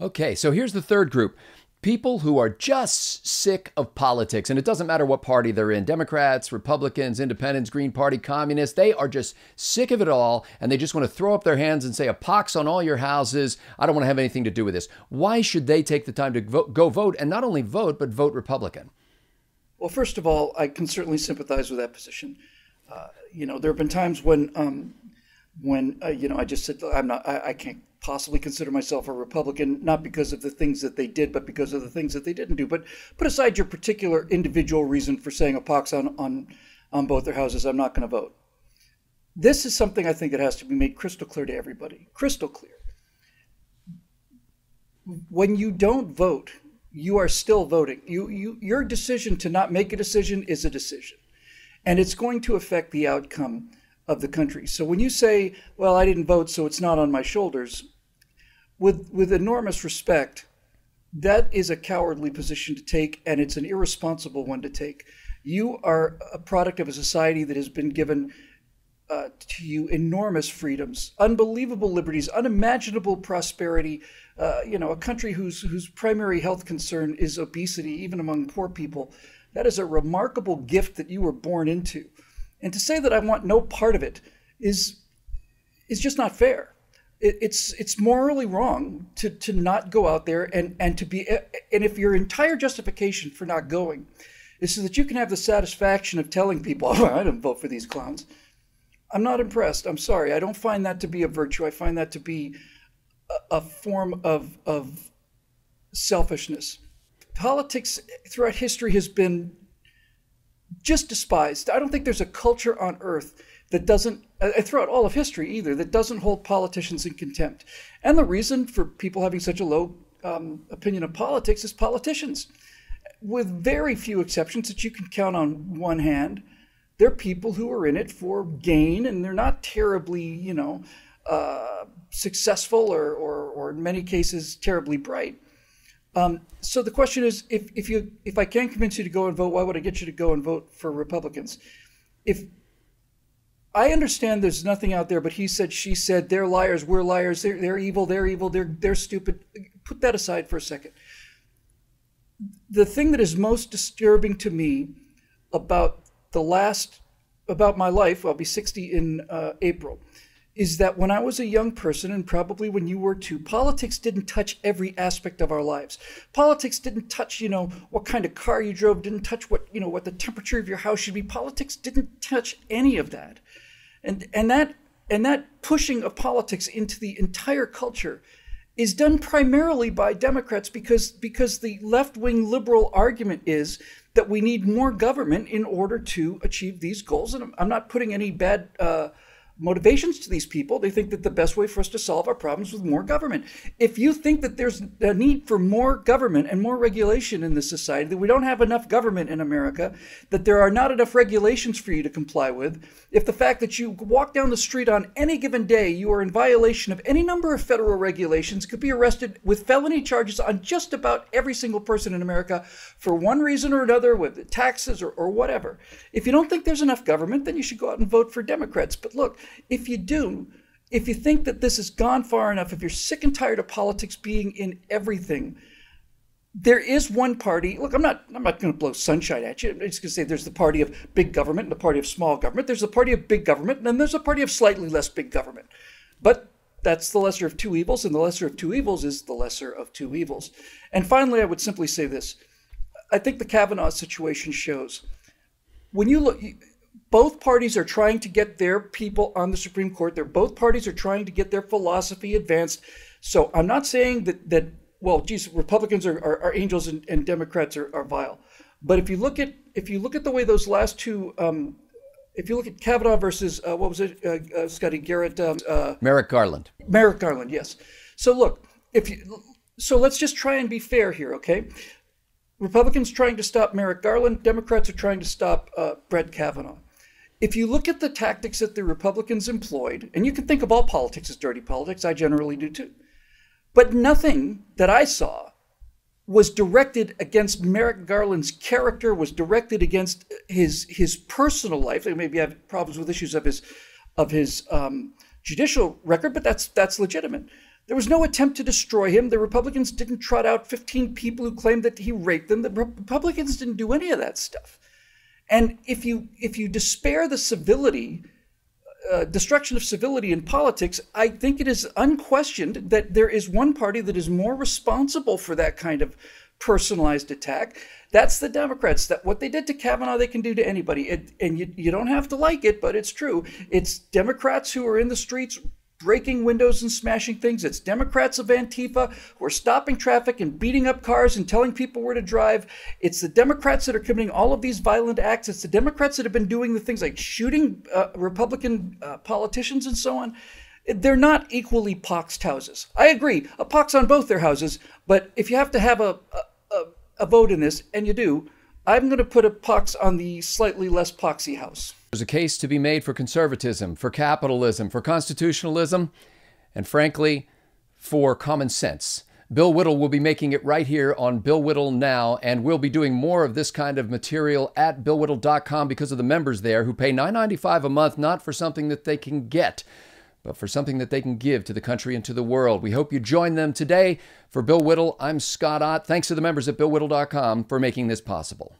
Okay, so here's the third group. People who are just sick of politics, and it doesn't matter what party they're in, Democrats, Republicans, Independents, Green Party, Communists, they are just sick of it all, and they just want to throw up their hands and say, a pox on all your houses, I don't want to have anything to do with this. Why should they take the time to go vote, and not only vote, but vote Republican? Well, first of all, I can certainly sympathize with that position. There have been times when I just said I can't possibly consider myself a Republican, not because of the things that they did, but because of the things that they didn't do. But put aside your particular individual reason for saying a pox on both their houses, I'm not going to vote. This is something I think that has to be made crystal clear to everybody. Crystal clear. When you don't vote, you are still voting. Your decision to not make a decision is a decision, and it's going to affect the outcome of the country. So when you say, well, I didn't vote, so it's not on my shoulders, with enormous respect, that is a cowardly position to take, and it's an irresponsible one to take. You are a product of a society that has been given to you enormous freedoms, unbelievable liberties, unimaginable prosperity, a country whose primary health concern is obesity, even among poor people. That is a remarkable gift that you were born into. And to say that I want no part of it is just not fair. It's morally wrong to not go out there and to be, and if your entire justification for not going is so that you can have the satisfaction of telling people, oh, I didn't vote for these clowns, I'm not impressed. I'm sorry. I don't find that to be a virtue. I find that to be a form of selfishness. Politics throughout history has been just despised. I don't think there's a culture on earth that doesn't, throughout all of history either, that doesn't hold politicians in contempt. And the reason for people having such a low opinion of politics is politicians. With very few exceptions that you can count on one hand, they're people who are in it for gain, and they're not terribly, successful or in many cases terribly bright. So the question is, if I can convince you to go and vote, why would I get you to go and vote for Republicans? If I understand there's nothing out there, but he said, she said, they're liars, we're liars, they're evil, they're stupid. Put that aside for a second. The thing that is most disturbing to me about my life, I'll be 60 in April, is that when I was a young person, and probably when you were too, politics didn't touch every aspect of our lives. Politics didn't touch, what kind of car you drove, didn't touch what the temperature of your house should be. Politics didn't touch any of that. And that pushing of politics into the entire culture is done primarily by Democrats because the left-wing liberal argument is that we need more government in order to achieve these goals. And I'm not putting any bad motivations to these people. They think that the best way for us to solve our problems is with more government. If you think that there's a need for more government and more regulation in this society, that we don't have enough government in America, that there are not enough regulations for you to comply with, if the fact that you walk down the street on any given day, you are in violation of any number of federal regulations, could be arrested with felony charges on just about every single person in America for one reason or another, with taxes or whatever. If you don't think there's enough government, then you should go out and vote for Democrats. But look, if you do, if you think that this has gone far enough, if you're sick and tired of politics being in everything, there is one party. Look, I'm not going to blow sunshine at you. I'm just going to say there's the party of big government and the party of small government. There's the party of big government, and then there's a party of slightly less big government. But that's the lesser of two evils, and the lesser of two evils is the lesser of two evils. And finally, I would simply say this. I think the Kavanaugh situation shows, when you look, both parties are trying to get their people on the Supreme Court. Both parties are trying to get their philosophy advanced. So I'm not saying that Republicans are angels and Democrats are vile. But if you look at the way those last two, if you look at Kavanaugh versus what was it, Scotty Garrett, Merrick Garland. Merrick Garland, yes. So look, so let's just try and be fair here, okay? Republicans trying to stop Merrick Garland, Democrats are trying to stop Brett Kavanaugh. If you look at the tactics that the Republicans employed, and you can think of all politics as dirty politics, I generally do too, but nothing that I saw was directed against Merrick Garland's character, was directed against his personal life. They maybe have problems with issues of his judicial record, but that's legitimate. There was no attempt to destroy him. The Republicans didn't trot out 15 people who claimed that he raped them. The Republicans didn't do any of that stuff. And if you despair the civility, destruction of civility in politics, I think it is unquestioned that there is one party that is more responsible for that kind of personalized attack. That's the Democrats. That what they did to Kavanaugh, they can do to anybody. And you don't have to like it, but it's true. It's Democrats who are in the streets breaking windows and smashing things. It's Democrats of Antifa who are stopping traffic and beating up cars and telling people where to drive. It's the Democrats that are committing all of these violent acts. It's the Democrats that have been doing the things like shooting Republican politicians and so on. They're not equally poxed houses. I agree, a pox on both their houses, but if you have to have a vote in this, and you do, I'm going to put a pox on the slightly less poxy house. There's a case to be made for conservatism, for capitalism, for constitutionalism, and frankly, for common sense. Bill Whittle will be making it right here on Bill Whittle Now, and we'll be doing more of this kind of material at BillWhittle.com because of the members there who pay $9.95 a month, not for something that they can get, but for something that they can give to the country and to the world. We hope you join them today. For Bill Whittle, I'm Scott Ott. Thanks to the members at BillWhittle.com for making this possible.